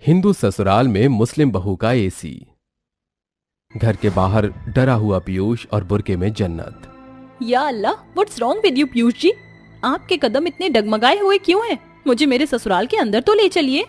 हिंदू ससुराल में मुस्लिम बहू का एसी। घर के बाहर डरा हुआ पीयूष और बुर्के में जन्नत। या अल्लाह, what's wrong with you Piyush ji? आपके कदम इतने डगमगाए हुए क्यों हैं? मुझे मेरे ससुराल के अंदर तो ले चलिए।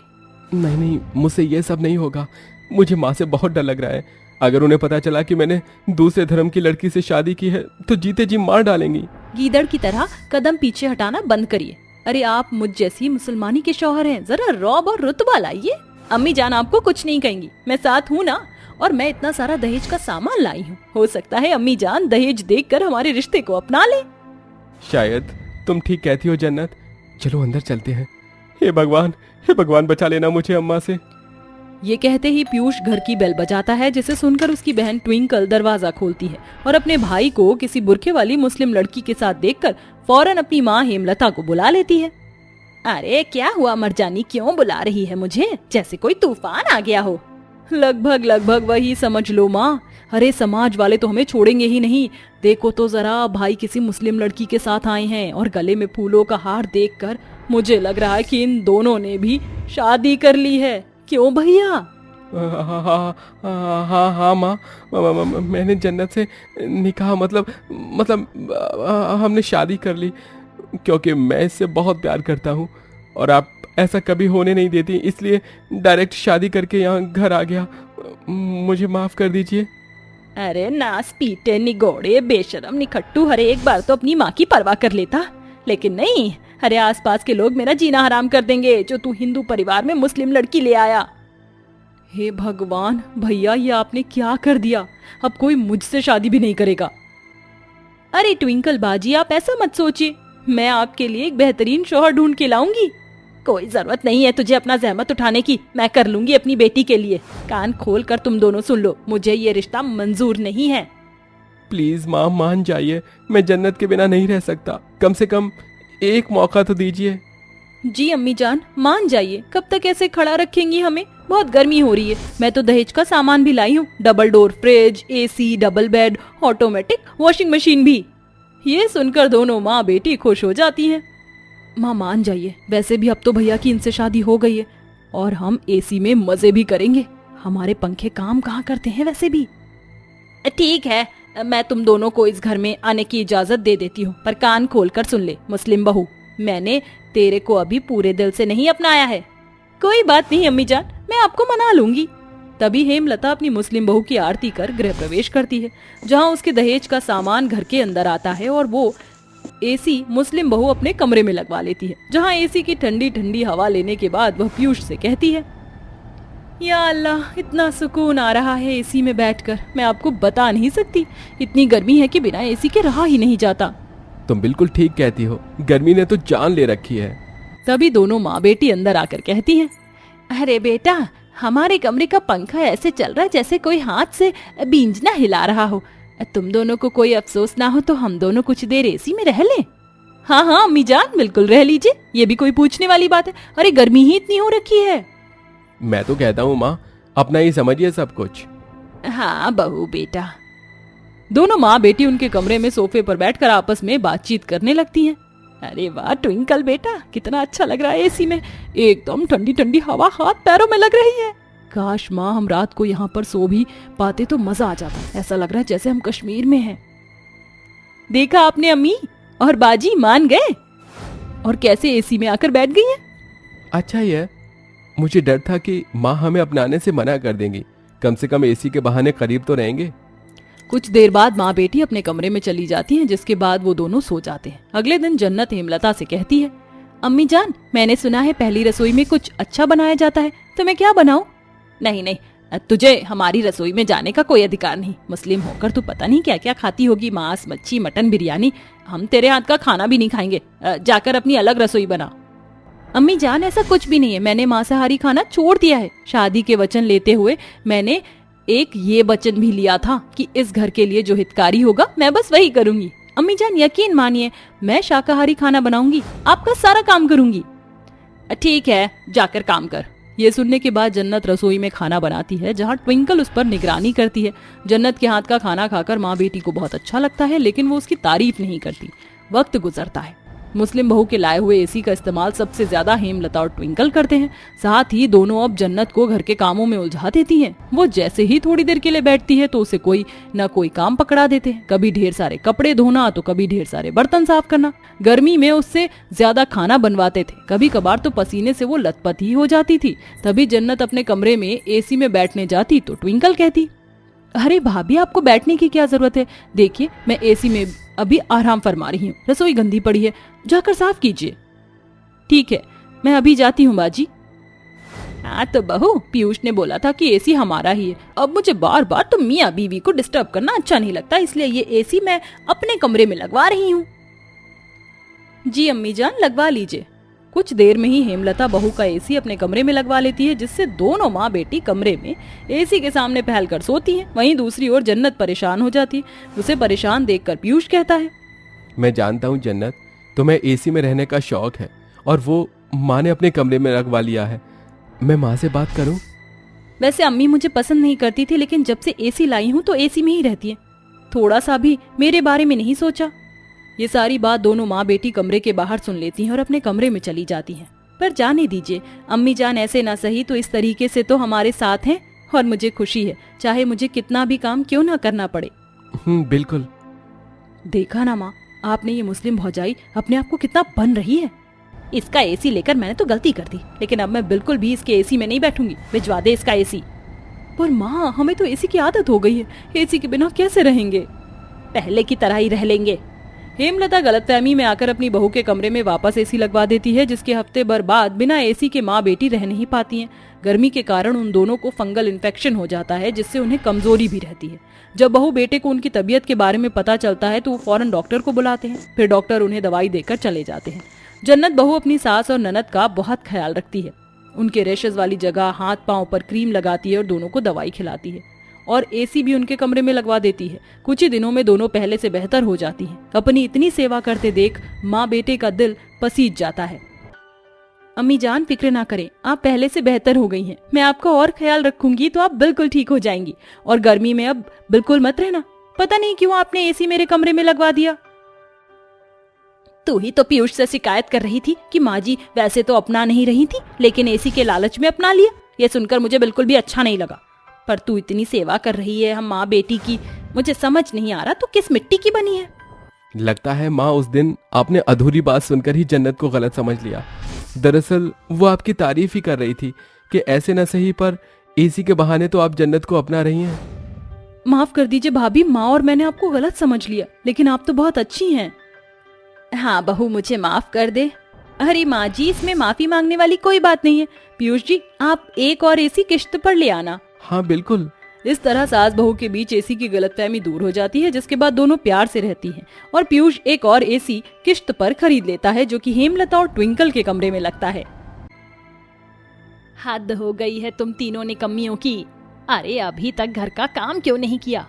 नहीं नहीं, मुझसे ये सब नहीं होगा। मुझे माँ से बहुत डर लग रहा है। अगर उन्हें पता चला कि मैंने दूसरे धर्म की लड़की से शादी की है तो जीते जी मार डालेंगी। गीदड़ की तरह कदम पीछे हटाना बंद करिए। अरे आप मुझ जैसी मुसलमानी के शौहर हैं, जरा रौब और रुतबा लाइए। अम्मी जान आपको कुछ नहीं कहेंगी, मैं साथ हूँ ना। और मैं इतना सारा दहेज का सामान लाई हूँ, हो सकता है अम्मी जान दहेज देखकर हमारे रिश्ते को अपना ले। शायद तुम ठीक कहती हो जन्नत, चलो अंदर चलते हैं। हे भगवान बचा लेना मुझे अम्मा से। ये कहते ही पीयूष घर की बेल बजाता है, जिसे सुनकर उसकी बहन ट्विंकल दरवाजा खोलती है और अपने भाई को किसी बुरखे वाली मुस्लिम लड़की के साथ देखकर फौरन अपनी माँ हेमलता को बुला लेती है। अरे क्या हुआ मरजानी, क्यों बुला रही है मुझे? जैसे कोई तूफान आ गया हो। लगभग वही समझ लो माँ। अरे समाज वाले तो हमें छोड़ेंगे ही नहीं। देखो तो जरा, भाई किसी मुस्लिम लड़की के साथ आए हैं और गले में फूलों का हार देखकर मुझे लग रहा है कि इन दोनों ने भी शादी कर ली है। क्यों भैया? हाँ माँ, मैंने जन्नत से निकाह मतलब हमने शादी कर ली, क्योंकि मैं इससे बहुत प्यार करता हूँ और आप ऐसा कभी होने नहीं देती, इसलिए डायरेक्ट शादी करके यहाँ घर आ गया। मुझे माफ कर दीजिए। अरे नास पीटे निगोड़े बेशरम निखट्टू, हरे एक बार तो अपनी माँ की परवाह कर लेता, लेकिन नहीं। अरे आसपास के लोग मेरा जीना हराम कर देंगे, जो तू हिंदू परिवार में मुस्लिम लड़की ले आया। हे भगवान भैया, ये आपने क्या कर दिया? अब कोई मुझसे शादी भी नहीं करेगा। अरे ट्विंकल बाजी, आप ऐसा मत सोचिए, मैं आपके लिए एक बेहतरीन शौहर ढूंढ के लाऊंगी। कोई जरूरत नहीं है तुझे अपना जहमत उठाने की, मैं कर लूंगी अपनी बेटी के लिए। कान खोल कर तुम दोनों सुन लो, मुझे ये रिश्ता मंजूर नहीं है। प्लीज माँ मान जाइए, मैं जन्नत के बिना नहीं रह सकता। कम से कम एक मौका तो दीजिए। जी अम्मी जान, मान जाइए। कब तक ऐसे खड़ा रखेंगी हमें? बहुत गर्मी हो रही है। मैं तो दहेज का सामान भी लाई हूँ, double door fridge, AC, double bed, automatic washing machine भी। ये सुनकर दोनों माँ बेटी खुश हो जाती हैं। माँ मान जाइए, वैसे भी अब तो भैया की इनसे शादी हो गई है और हम एसी में मजे भी करेंगे। हमारे पंखे काम कहाँ करते हैं वैसे भी। ठीक है, मैं तुम दोनों को इस घर में आने की इजाजत दे देती हूँ, पर कान खोलकर सुन ले मुस्लिम बहू, मैंने तेरे को अभी पूरे दिल से नहीं अपनाया है। कोई बात नहीं अम्मी जान, मैं आपको मना लूंगी। तभी हेमलता अपनी मुस्लिम बहू की आरती कर गृह प्रवेश करती है, जहाँ उसके दहेज का सामान घर के अंदर आता है और वो एसी मुस्लिम बहू अपने कमरे में लगवा लेती है, जहाँ एसी की ठंडी ठंडी हवा लेने के बाद वह पीयूष से कहती है, या अल्लाह, इतना सुकून आ रहा है एसी में बैठकर, मैं आपको बता नहीं सकती। इतनी गर्मी है कि बिना एसी के रहा ही नहीं जाता। तुम बिल्कुल ठीक कहती हो, गर्मी ने तो जान ले रखी है। तभी दोनों माँ बेटी अंदर आकर कहती हैं, अरे बेटा, हमारे कमरे का पंखा ऐसे चल रहा है जैसे कोई हाथ से बींजना हिला रहा हो। तुम दोनों को कोई अफसोस ना हो तो हम दोनों कुछ देर एसी में रह लें। हाँ अम्मी जान, बिल्कुल रह लीजिए, ये भी कोई पूछने वाली बात है। अरे गर्मी ही इतनी हो रखी है। मैं तो कहता हूँ माँ, अपना ही समझिए सब कुछ। हाँ बहू बेटा। दोनों माँ बेटी उनके कमरे में सोफे पर बैठकर आपस में बातचीत करने लगती हैं। अरे वाह ट्विंकल बेटा, कितना अच्छा लग रहा है एसी में, एकदम ठंडी ठंडी हवा हाथ पैरों में लग रही है। काश माँ हम रात को यहाँ पर सो भी पाते तो मजा आ जाता। ऐसा लग रहा है जैसे हम कश्मीर में हैं। देखा आपने अम्मी और बाजी मान गए और कैसे एसी में आकर बैठ गई है। अच्छा ही है, मुझे डर था कि माँ हमें अपनाने से मना कर देंगी, कम से कम एसी के बहाने करीब तो रहेंगे। कुछ देर बाद माँ बेटी अपने कमरे में चली जाती हैं, जिसके बाद वो दोनों सो जाते हैं। अगले दिन जन्नत हेमलता से कहती है, अम्मी जान, मैंने सुना है पहली रसोई में कुछ अच्छा बनाया जाता है, तो मैं क्या बनाऊं? नहीं, तुझे हमारी रसोई में जाने का कोई अधिकार नहीं। मुस्लिम होकर तू पता नहीं क्या क्या खाती होगी, मांस, मच्छी, मटन, बिरयानी। हम तेरे हाथ का खाना भी नहीं खाएंगे। जाकर अपनी अलग रसोई बना। अम्मी जान, ऐसा कुछ भी नहीं है, मैंने मांसाहारी खाना छोड़ दिया है। शादी के वचन लेते हुए मैंने एक ये वचन भी लिया था कि इस घर के लिए जो हितकारी होगा मैं बस वही करूंगी। अम्मी जान यकीन मानिए, मैं शाकाहारी खाना बनाऊंगी, आपका सारा काम करूंगी। ठीक है, जाकर काम कर। ये सुनने के बाद जन्नत रसोई में खाना बनाती है, जहाँ ट्विंकल उस पर निगरानी करती है। जन्नत के हाथ का खाना खाकर माँ बेटी को बहुत अच्छा लगता है, लेकिन वो उसकी तारीफ नहीं करती। वक्त गुजरता है। मुस्लिम बहू के लाए हुए एसी का इस्तेमाल सबसे ज्यादा हेमलता और ट्विंकल करते हैं। साथ ही दोनों अब जन्नत को घर के कामों में उलझा देती हैं। वो जैसे ही थोड़ी देर के लिए बैठती है तो उसे कोई न कोई काम पकड़ा देते हैं। कभी ढेर सारे कपड़े धोना तो कभी ढेर सारे बर्तन साफ करना। गर्मी में उससे ज्यादा खाना बनवाते थे। कभी कभार तो पसीने से वो लथपथ ही हो जाती थी। तभी जन्नत अपने कमरे में एसी में बैठने जाती तो ट्विंकल कहती, अरे भाभी, आपको बैठने की क्या जरूरत है? देखिए, मैं एसी में अभी आराम फरमा रही हूँ। रसोई गंदी पड़ी है, जाकर साफ कीजिए। ठीक है, मैं अभी जाती हूँ बाजी। हाँ तो बहू, पीयूष ने बोला था कि एसी हमारा ही है। अब मुझे बार बार तो मियाँ बीवी को डिस्टर्ब करना अच्छा नहीं लगता, इसलिए ये एसी मैं अपने कमरे में लगवा रही हूँ। जी अम्मी जान, लगवा लीजिए। कुछ देर में ही हेमलता बहू का एसी अपने कमरे में लगवा लेती है, जिससे दोनों माँ बेटी कमरे में एसी के सामने पहल कर सोती हैं। वहीं दूसरी ओर जन्नत परेशान हो जाती है। उसे परेशान देखकर पीयूष कहता है, मैं जानता हूँ जन्नत, तुम्हें एसी में रहने का शौक है और वो माँ ने अपने कमरे में लगवा लिया है। मैं माँ से बात करूँ? वैसे अम्मी मुझे पसंद नहीं करती थी, लेकिन जब से एसी लाई हूँ तो एसी में ही रहती है। थोड़ा सा भी मेरे बारे में नहीं सोचा। ये सारी बात दोनों माँ बेटी कमरे के बाहर सुन लेती हैं और अपने कमरे में चली जाती हैं। पर जाने दीजिए, अम्मी जान ऐसे ना सही तो इस तरीके से तो हमारे साथ हैं और मुझे खुशी है, चाहे मुझे कितना भी काम क्यों ना करना पड़े। बिल्कुल। देखा ना माँ, आपने ये मुस्लिम भौजाई अपने आप को कितना बन रही है। इसका एसी लेकर मैंने तो गलती कर दी, लेकिन अब मैं बिल्कुल भी इसके एसी में नहीं बैठूंगी। भिजवा दे इसका एसी। पर माँ, हमें तो एसी की आदत हो गई है, एसी के बिना कैसे रहेंगे? पहले की तरह ही रह लेंगे। हेमलता गलतफहमी में आकर अपनी बहू के कमरे में वापस एसी लगवा देती है, जिसके हफ्ते भर बाद बिना एसी के माँ बेटी रह नहीं पाती हैं। गर्मी के कारण उन दोनों को फंगल इन्फेक्शन हो जाता है, जिससे उन्हें कमजोरी भी रहती है। जब बहू बेटे को उनकी तबीयत के बारे में पता चलता है तो वो फौरन डॉक्टर को बुलाते हैं। फिर डॉक्टर उन्हें दवाई देकर चले जाते हैं। जन्नत बहू अपनी सास और ननद का बहुत ख्याल रखती है। उनके रेशेस वाली जगह हाथ पांव पर क्रीम लगाती है और दोनों को दवाई खिलाती है और एसी भी उनके कमरे में लगवा देती है। कुछ ही दिनों में दोनों पहले से बेहतर हो जाती हैं। अपनी इतनी सेवा करते देख माँ बेटे का दिल पसीज जाता है। अम्मी जान, फिक्र ना करें, आप पहले से बेहतर हो गई हैं। मैं आपका और ख्याल रखूंगी तो आप बिल्कुल ठीक हो जाएंगी। और गर्मी में अब बिल्कुल मत रहना। पता नहीं क्यों आपने एसी मेरे कमरे में लगवा दिया। तू ही तो पीयूष से शिकायत कर रही थी कि माँ जी वैसे तो अपना नहीं रही थी, लेकिन एसी के लालच में अपना लिया। ये सुनकर मुझे बिल्कुल भी अच्छा नहीं लगा। पर तू इतनी सेवा कर रही है हम माँ बेटी की, मुझे समझ नहीं आ रहा तू किस मिट्टी की बनी है। लगता है माँ, उस दिन आपने अधूरी बात सुनकर ही जन्नत को गलत समझ लिया। दरअसल वो आपकी तारीफ ही कर रही थी कि ऐसे न सही पर एसी के बहाने तो आप जन्नत को अपना रही हैं। माफ कर दीजिए भाभी, माँ और मैंने आपको गलत समझ लिया, लेकिन आप तो बहुत अच्छी हैं। हाँ बहू, मुझे माफ कर दे। अरे माँ जी, इसमें माफी मांगने वाली कोई बात नहीं है। पीयूष जी, आप एक और एसी किश्त पर ले आना। हाँ बिल्कुल। इस तरह सास बहू के बीच एसी की गलतफहमी दूर हो जाती है, जिसके बाद दोनों प्यार से रहती हैं और पीयूष एक और एसी किश्त पर खरीद लेता है, जो कि हेमलता और ट्विंकल के कमरे में लगता है। हद हो गई है तुम तीनों निकम्मियों की। अरे अभी तक घर का काम क्यों नहीं किया?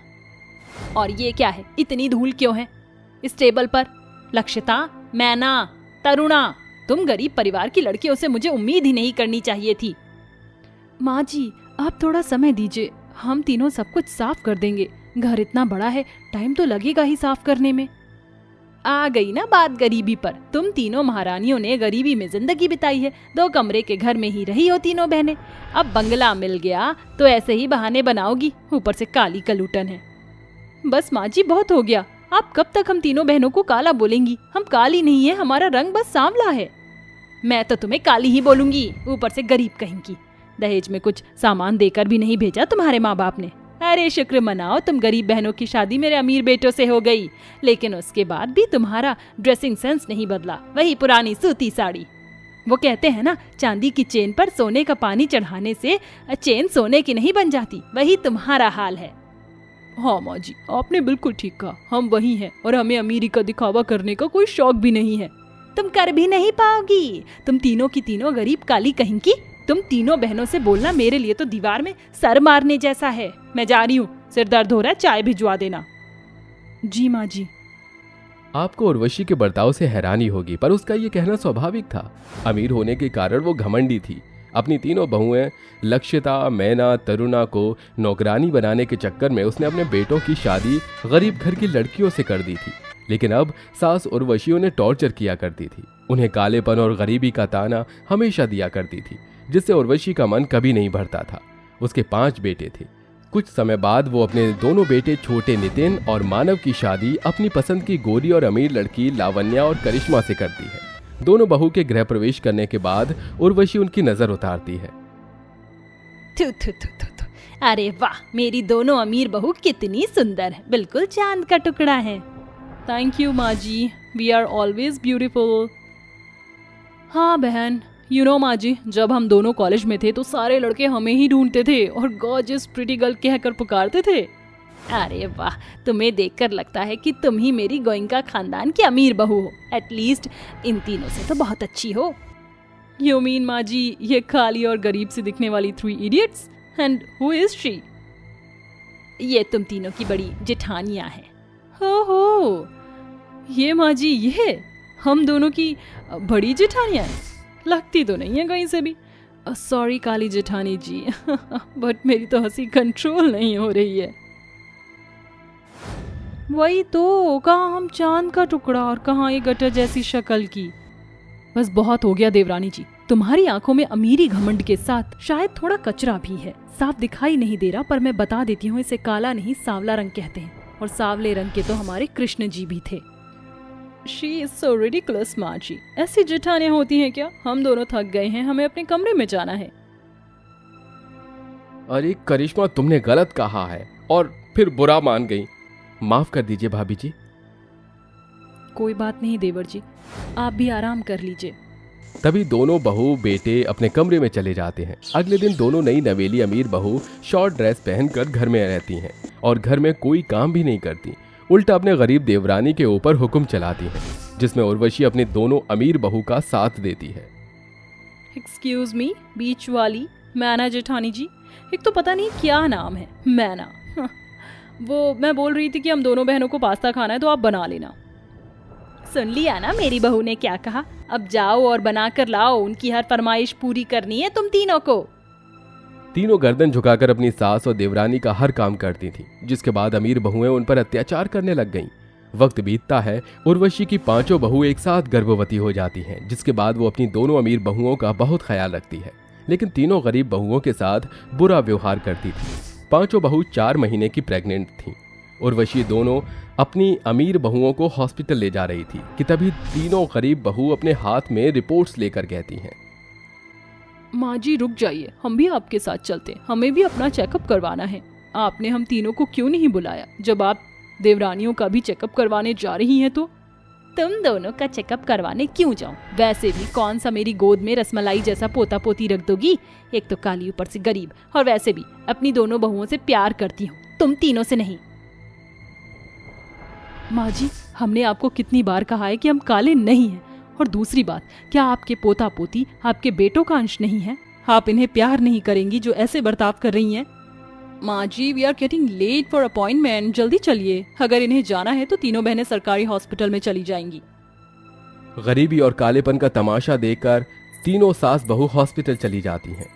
और ये क्या है, इतनी धूल क्यों है इस टेबल पर? लक्षिता, मैना, तरुणा, तुम गरीब परिवार की लड़कियों से मुझे उम्मीद ही नहीं करनी चाहिए थी। माँ जी, आप थोड़ा समय दीजिए, हम तीनों सब कुछ साफ कर देंगे। घर इतना बड़ा है, टाइम तो लगेगा ही साफ करने में। आ गई ना बात गरीबी पर। तुम तीनों महारानियों ने गरीबी में जिंदगी बिताई है। 2 कमरे के घर में ही रही हो तीनों बहनें। अब बंगला मिल गया तो ऐसे ही बहाने बनाओगी। ऊपर से काली कलूटन है। बस माँ जी, बहुत हो गया। आप कब तक हम तीनों बहनों को काला बोलेंगी? हम काली नहीं है, हमारा रंग बस सांवला है। मैं तो तुम्हें काली ही बोलूंगी, ऊपर से गरीब कहेंगी। दहेज में कुछ सामान देकर भी नहीं भेजा तुम्हारे माँ बाप ने। अरे शुक्र मनाओ, तुम गरीब बहनों की शादी मेरे अमीर बेटों से हो गई, लेकिन उसके बाद भी तुम्हारा ड्रेसिंग सेंस नहीं बदला। वही पुरानी सूती साड़ी। वो कहते हैं ना, चांदी की चेन पर सोने का पानी चढ़ाने से चेन सोने की नहीं बन जाती। वही तुम्हारा हाल है। हाँ माँ जी, आपने बिल्कुल ठीक कहा। हम वही हैं और हमें अमीरी का दिखावा करने का कोई शौक भी नहीं है। तुम कर भी नहीं पाओगी। तुम तीनों की तीनों गरीब काली कहेंगी। तुम तीनों बहनों से बोलना मेरे लिए तो दीवार में सर मारने जैसा है। मैं जा रही हूँ, सिर दर्द हो रहा है, चाय भिजवा देना। जी माँ जी। आपको उर्वशी के बर्ताव से हैरानी होगी, पर उसका ये कहना स्वाभाविक था। अमीर होने के कारण वो घमंडी थी। अपनी तीनों बहुएं लक्षिता, मैना, तरुणा को नौकरानी बनाने के चक्कर में उसने अपने बेटों की शादी गरीब घर की लड़कियों से कर दी थी। लेकिन अब सास उर्वशी उन्हें टॉर्चर किया करती थी। उन्हें कालेपन और गरीबी का ताना हमेशा दिया करती थी, जिससे उर्वशी का मन कभी नहीं भरता था। उसके 5 बेटे थे। कुछ समय बाद वो अपने दोनों बेटे छोटे नितिन और मानव की शादी अपनी पसंद की गोरी और अमीर लड़की लावण्या और करिश्मा से करती है। दोनों बहू के गृह प्रवेश करने के बाद उर्वशी उनकी नजर उतारती है। थु थु थु थु थु। अरे वाह, मेरी दोनों अमीर बहू कितनी सुंदर है, बिल्कुल चांद का टुकड़ा है। थैंक यू माँ जी, वी आर ऑलवेज ब्यूटीफुल। हाँ बहन, यू नो माँ जी, जब हम दोनों कॉलेज में थे तो सारे लड़के हमें ही ढूंढते थे और गॉर्जियस प्रिटी गर्ल कहकर पुकारते थे। अरे वाह, तुम्हें देखकर लगता है कि तुम ही मेरी गोइंका खानदान की अमीर बहू हो। एटलीस्ट इन तीनों से तो बहुत अच्छी हो। यू मीन माँ जी, ये काली और गरीब सी दिखने वाली 3 idiots? And who is she? ये तुम तीनों की बड़ी जेठानियां हैं। हो, ये माँ जी, ये हम दोनों की बड़ी जेठानियां हैं। लगती तो नहीं है कहीं से भी। सॉरी काली जेठानी जी, बट मेरी तो हंसी कंट्रोल नहीं हो रही है। वही तो, कहाँ हम चांद का टुकड़ा और कहाँ ये गटर जैसी शक्ल की। बस बहुत हो गया देवरानी जी, तुम्हारी आंखों में अमीरी घमंड के साथ शायद थोड़ा कचरा भी है। साफ दिखाई नहीं दे रहा, पर मैं बता देती हूँ, इसे काला नहीं सांवला रंग कहते हैं, और सांवले रंग के तो हमारे कृष्ण जी भी थे। शी इज सो रिडिकुलस माँ जी, ऐसी जेठानियां होती हैं क्या? हम दोनों थक गए हैं, हमें अपने कमरे में जाना है। अरे करिश्मा, तुमने गलत कहा है और फिर बुरा मान गई। माफ कर दीजिए भाभी जी। कोई बात नहीं देवर जी, आप भी आराम कर लीजिए। तभी दोनों बहू बेटे अपने कमरे में चले जाते हैं। अगले दिन दोनों नई नवेली अमीर बहू शॉर्ट ड्रेस पहनकर घर में रहती हैं और घर में कोई काम भी नहीं करती, उल्टा अपने गरीब देवरानी के ऊपर हुक्म चलाती हैं, जिसमें उर्वशी अपनी दोनों अमीर बहू का साथ देती है। एक्सक्यूज मी, बीच वाली मैना जेठानी जी, एक तो पता नहीं क्या नाम है, मैना। वो मैं बोल रही थी कि हम दोनों बहनों को पास्ता खाना है, तो आप बना लेना। सुन लिया ना मेरी बहू ने क्या कहा? अब जाओ और बना कर लाओ, उनकी हर फरमाइश पूरी करनी है तुम तीनों को। तीनों गर्दन झुकाकर अपनी सास और देवरानी का हर काम करती थी, जिसके बाद अमीर बहुएं उन पर अत्याचार करने लग गईं। वक्त बीतता है, उर्वशी की 5 बहू एक साथ गर्भवती हो जाती हैं, जिसके बाद वो अपनी दोनों अमीर बहुओं का बहुत ख्याल रखती है, लेकिन तीनों गरीब बहुओं के साथ बुरा व्यवहार करती थी। 5 बहू 4 महीने की प्रेग्नेंट थीं। उर्वशी दोनों अपनी अमीर बहुओं को हॉस्पिटल ले जा रही थी कि तभी तीनों गरीब बहू अपने हाथ में रिपोर्ट्स लेकर कहती हैं, माँ जी रुक जाइए, हम भी आपके साथ चलते हैं, हमें भी अपना चेकअप करवाना है। आपने हम तीनों को क्यों नहीं बुलाया? जब आप देवरानियों का भी चेकअप करवाने जा रही हैं तो? तुम दोनों का चेकअप करवाने क्यों जाऊं? वैसे भी कौन सा मेरी गोद में रसमलाई जैसा पोता पोती रख दोगी? एक तो काली, ऊपर से गरीब, और वैसे भी अपनी दोनों बहुओं से प्यार करती हूँ, तुम तीनों से नहीं। माँ जी, हमने आपको कितनी बार कहा है कि हम काले नहीं हैं, और दूसरी बात, क्या आपके पोता पोती आपके बेटों का अंश नहीं है? आप इन्हें प्यार नहीं करेंगी जो ऐसे बर्ताव कर रही हैं? माँ जी, we are getting late for appointment, जल्दी चलिए। अगर इन्हें जाना है तो तीनों बहनें सरकारी हॉस्पिटल में चली जाएंगी। गरीबी और कालेपन का तमाशा देखकर तीनों सास बहू हॉस्पिटल चली जाती हैं।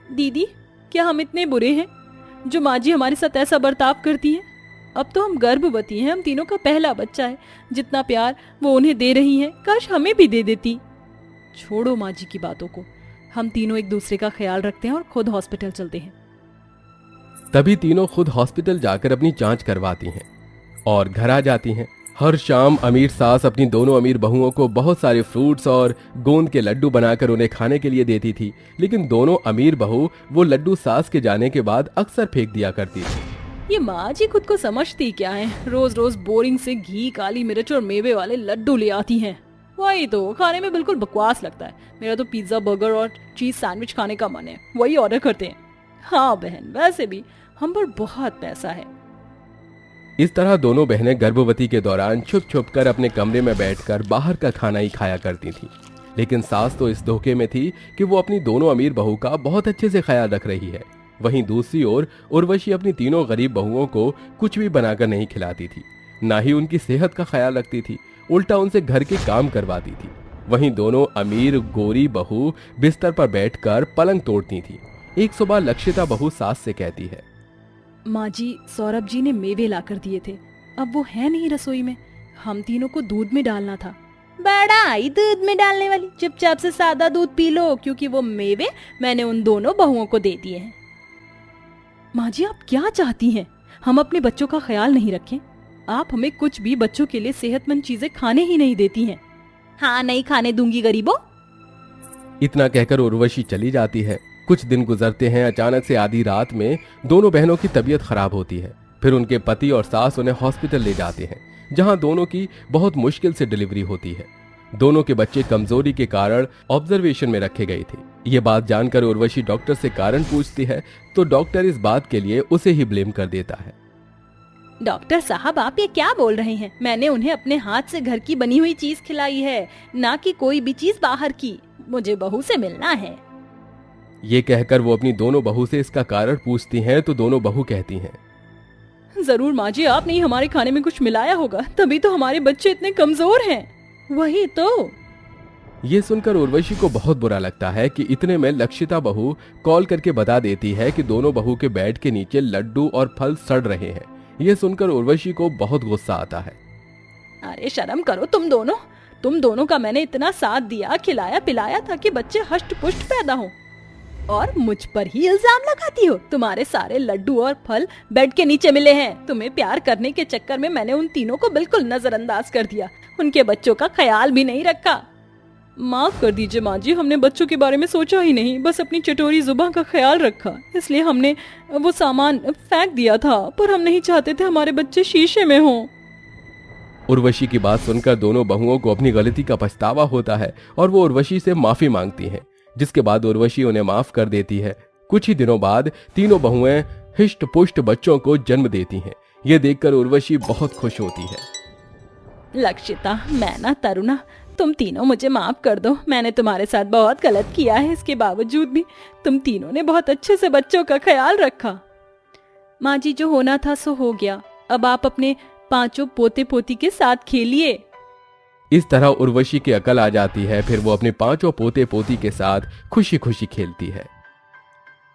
दीदी, क्या हम इतने बुरे हैं जो माँ जी हमारे साथ ऐसा बर्ताव करती हैं? अब तो हम गर्भवती हैं, हम तीनों का पहला बच्चा है। जितना प्यार वो उन्हें दे रही हैं, काश हमें भी दे देती। छोड़ो माँ जी की बातों को, हम तीनों एक दूसरे का ख्याल रखते हैं और खुद हॉस्पिटल चलते हैं। तभी तीनों खुद हॉस्पिटल जाकर अपनी जांच करवाती हैं और घर आ जाती हैं। हर शाम अमीर सास अपनी दोनों अमीर बहुओं को बहुत सारे फ्रूट्स और गोंद के लड्डू बनाकर उन्हें खाने के लिए देती थी, लेकिन दोनों अमीर बहू वो लड्डू सास के जाने के बाद अक्सर फेंक दिया करती थी। ये माँ जी खुद को समझती क्या है? रोज रोज बोरिंग से घी, काली मिर्च और मेवे वाले लड्डू ले आती हैं। वही तो खाने में बिल्कुल बकवास लगता है। मेरा तो पिज्जा, बर्गर और चीज सैंडविच खाने का मन है, वही ऑर्डर करते हैं। हाँ बहन, वैसे भी हम पर बहुत पैसा है। इस तरह दोनों बहनें गर्भवती के दौरान छुप छुप कर अपने कमरे में बैठकर बाहर का खाना ही खाया करती थी, लेकिन सास तो इस धोखे में थी कि वो अपनी दोनों अमीर बहू का बहुत अच्छे से ख्याल रख रही है। वहीं दूसरी ओर उर्वशी अपनी तीनों गरीब बहुओं को कुछ भी बनाकर नहीं खिलाती थी, ना ही उनकी सेहत का ख्याल रखती थी, उल्टा उनसे घर के काम करवाती थी। वहीं दोनों अमीर गोरी बहू बिस्तर पर बैठकर पलंग तोड़ती थी। एक सुबह लक्षिता बहू सास से कहती है, माँ जी, सौरभ जी ने मेवे ला कर दिए थे, अब वो है नहीं रसोई में। हम तीनों को दूध में डालना था। बड़ा आई दूध में डालने वाली, चुपचाप से सादा दूध पी लो, क्योंकि वो मेवे मैंने उन दोनों बहुओं को दे दिए हैं। माँ जी, आप क्या चाहती हैं? हम अपने बच्चों का ख्याल नहीं रखें? आप हमें कुछ भी बच्चों के लिए सेहतमंद चीजें खाने ही नहीं देती हैं। हाँ, नहीं खाने दूंगी गरीबों। इतना कहकर उर्वशी चली जाती है। कुछ दिन गुजरते हैं। अचानक से आधी रात में दोनों बहनों की तबीयत खराब होती है। फिर उनके पति और सास उन्हें हॉस्पिटल ले जाते हैं, जहां दोनों की बहुत मुश्किल से डिलीवरी होती है। दोनों के बच्चे कमजोरी के कारण ऑब्जर्वेशन में रखे गए थे। ये बात जानकर उर्वशी डॉक्टर से कारण पूछती है, तो डॉक्टर इस बात के लिए उसे ही ब्लेम कर देता है। डॉक्टर साहब, आप ये क्या बोल रहे हैं? मैंने उन्हें अपने हाथ से घर की बनी हुई चीज खिलाई है, ना कि कोई भी चीज बाहर की। मुझे बहू से मिलना है। ये कहकर वो अपनी दोनों बहू से इसका कारण पूछती हैं, तो दोनों बहू कहती हैं, जरूर माँ जी, आपने ही हमारे खाने में कुछ मिलाया होगा, तभी तो हमारे बच्चे इतने कमजोर हैं। वही तो। ये सुनकर उर्वशी को बहुत बुरा लगता है कि इतने में लक्षिता बहू कॉल करके बता देती है कि दोनों बहू के बेड के नीचे लड्डू और फल सड़ रहे हैं। ये सुनकर उर्वशी को बहुत गुस्सा आता है। अरे शर्म करो तुम दोनों का मैंने इतना साथ दिया, खिलाया पिलाया ताकि बच्चे हष्ट पुष्ट पैदा हों, और मुझ पर ही इल्जाम लगाती हो। तुम्हारे सारे लड्डू और फल बेड के नीचे मिले हैं। तुम्हें प्यार करने के चक्कर में मैंने उन तीनों को बिल्कुल नजरअंदाज कर दिया, उनके बच्चों का ख्याल भी नहीं रखा। माफ कर दीजिए माँ जी, हमने बच्चों के बारे में सोचा ही नहीं, बस अपनी चटोरी जुबान का ख्याल रखा, इसलिए हमने वो सामान फेंक दिया था, पर हम नहीं चाहते थे हमारे बच्चे शीशे में हों। उर्वशी की बात सुनकर दोनों बहुओं को अपनी गलती का पछतावा होता है और वो उर्वशी से माफी मांगती हैं, जिसके बाद उर्वशी उन्हें माफ कर देती है। कुछ ही दिनों बाद तीनों बहुएं हिष्ट पुष्ट बच्चों को जन्म देती हैं। ये देखकर उर्वशी बहुत खुश होती है। लक्षिता, मैना, तरुणा, तुम तीनों मुझे माफ कर दो। मैंने तुम्हारे साथ बहुत गलत किया है, इसके बावजूद भी तुम तीनों ने बहुत अच्छे से बच्चों का ख्याल रखा। माँ जी, जो होना था सो हो गया, अब आप अपने 5 पोते पोती के साथ खेलिए। इस तरह उर्वशी की अकल आ जाती है। फिर वो अपने 5 पोते पोती के साथ खुशी खुशी खेलती है।